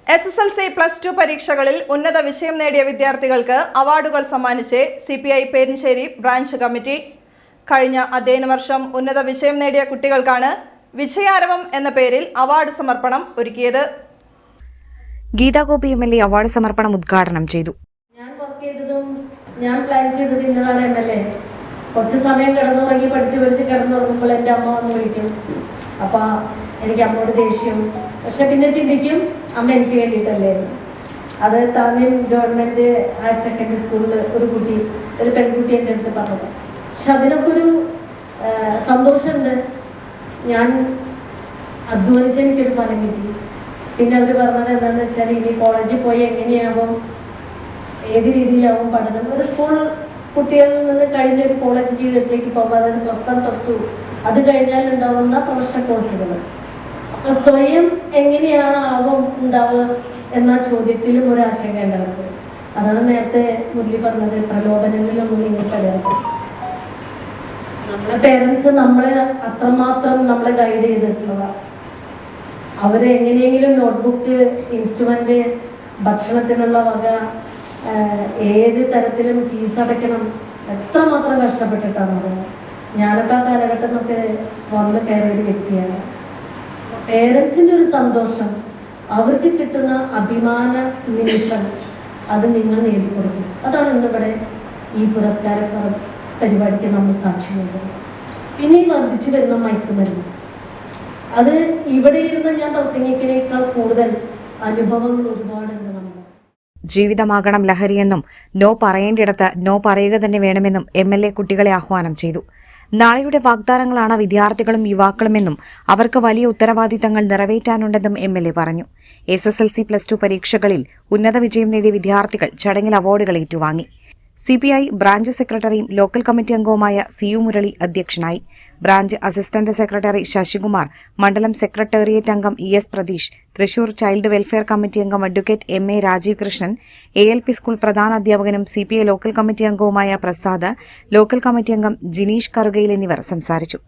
SSLC +2 പരീക്ഷകളിൽ ഉന്നത വിജയം നേടിയ വിദ്യാർത്ഥികൾക്ക് അവാർഡുകൾ സമ്മാനിച്ച് CPI പേരിഞ്ചേരി ബ്രാഞ്ച് കമ്മിറ്റി. കഴിഞ്ഞ അധ്യയന വർഷം ഉന്നത വിജയം നേടിയ കുട്ടികൾക്കാണ് വിജയാരവം എന്ന പേരിൽ അവാർഡ് സമർപ്പണം ഒരുക്കിയത്. ഗീതാ ഗോപി MLA അവാർഡ് സമർപ്പണം ഉദ്ഘാടനം ചെയ്തു. ഞാൻ പ്ലാൻ ചെയ്തത് ഇന്നതാണ് MLA. കുറച്ച് സമയം കിടന്നുറങ്ങി പഠിച്ച് കിടന്നുറങ്ങുമ്പോൾ എൻ്റെ അമ്മ വന്ന് വിളിക്കും. അപ്പം എനിക്ക് അമ്മയോട് ദേഷ്യം. പക്ഷെ പിന്നെ ചിന്തിക്കും, അമ്മ എനിക്ക് വേണ്ടിയിട്ടല്ലായിരുന്നു. അത് താന്യം ഗവൺമെൻറ് ഹയർ സെക്കൻഡറി സ്കൂളിൽ ഒരു പെൺകുട്ടി എൻ്റെ അടുത്ത് പറഞ്ഞത്. പക്ഷെ അതിനൊക്കെ ഒരു സന്തോഷമുണ്ട്. ഞാൻ അധ്വാനിച്ച് എനിക്കൊരു ഫലം കിട്ടി. പിന്നെ അവർ പറഞ്ഞത് എന്താണെന്ന് വെച്ചാൽ, ഇനി കോളേജിൽ പോയി എങ്ങനെയാവും, ഏത് രീതിയിലാവും പഠനം. ഒരു സ്കൂൾ കുട്ടികളിൽ നിന്ന് കഴിഞ്ഞ ഒരു കോളേജ് ജീവിതത്തിലേക്ക് പോകുമ്പോൾ, അതായത് +1 +2 അത് കഴിഞ്ഞാൽ ഉണ്ടാവുന്ന പ്രൊഫഷണൽ കോഴ്സുകൾ. അപ്പോൾ സ്വയം എങ്ങനെയാവും ഉണ്ടാവുക എന്ന ചോദ്യത്തിലും ഒരു ആശങ്ക ഉണ്ടാകുന്നത്. അതാണ് നേരത്തെ മുരളി പറഞ്ഞത്, പ്രലോഭനങ്ങളിലൊന്നും നിങ്ങൾ കഴിയാതെ. നമ്മളെ പേരൻസ് നമ്മളെ അത്രമാത്രം നമ്മളെ ഗൈഡ് ചെയ്തിട്ടുള്ളതാണ്. അവരെ എങ്ങനെയെങ്കിലും നോട്ട്ബുക്ക്, ഇൻസ്ട്രുമെന്റ്, ഭക്ഷണത്തിനുള്ള വക, ഏത് തരത്തിലും ഫീസ് അടയ്ക്കണം, എത്രമാത്രം കഷ്ടപ്പെട്ടിട്ടാണ്. ഞാനൊക്കെ ആ കാലഘട്ടത്തിലൊക്കെ വന്ന് കയറിയ ഒരു വ്യക്തിയാണ്. പേരൻസിൻ്റെ ഒരു സന്തോഷം, അവർക്ക് കിട്ടുന്ന അഭിമാന നിമിഷം, അത് നിങ്ങൾ നേടിക്കൊടുക്കും. അതാണ് ഇന്നിവിടെ ഈ പുരസ്കാര പരിപാടിക്ക് നമ്മൾ സാക്ഷ്യം നൽകുന്നത്. പിന്നെ ഈ വർദ്ധിച്ചു വരുന്ന മയക്കുമരുന്ന്, അത് ഇവിടെ ഇരുന്ന് ഞാൻ പ്രസംഗിക്കുന്നതിനേക്കാൾ കൂടുതൽ അനുഭവങ്ങൾ ഒരുപാടുണ്ട്. ജീവിതമാകണം ലഹരിയെന്നും നോ പറയേണ്ടിടത്ത് നോ പറയുക തന്നെ വേണമെന്നും MLA കുട്ടികളെ ആഹ്വാനം ചെയ്തു. നാളെയുടെ വാഗ്ദാനങ്ങളാണ് വിദ്യാർത്ഥികളും യുവാക്കളുമെന്നും അവർക്ക് വലിയ ഉത്തരവാദിത്തങ്ങൾ നിറവേറ്റാനുണ്ടെന്നും MLA പറഞ്ഞു. SSLC +2 പരീക്ഷകളിൽ ഉന്നത വിജയം നേടിയ വിദ്യാർത്ഥികൾ ചടങ്ങിൽ അവാർഡുകൾ ഏറ്റുവാങ്ങി. CPI ബ്രാഞ്ച് സെക്രട്ടറിയും ലോക്കൽ കമ്മിറ്റി അംഗവുമായ CU മുരളി അധ്യക്ഷനായി. ബ്രാഞ്ച് അസിസ്റ്റന്റ് സെക്രട്ടറി ശശികുമാർ, മണ്ഡലം സെക്രട്ടേറിയറ്റ് അംഗം ES Pratheesh, Thrissur child welfare committee അംഗം advocate MA Rajeev Krishnan, ALP school പ്രധാനാധ്യാപകനും CPI ലോക്കൽ കമ്മിറ്റി അംഗവുമായ പ്രസാദ്, ലോക്കൽ കമ്മിറ്റി അംഗം ജിനീഷ് കറുകയിൽ എന്നിവർ സംസാരിച്ചു.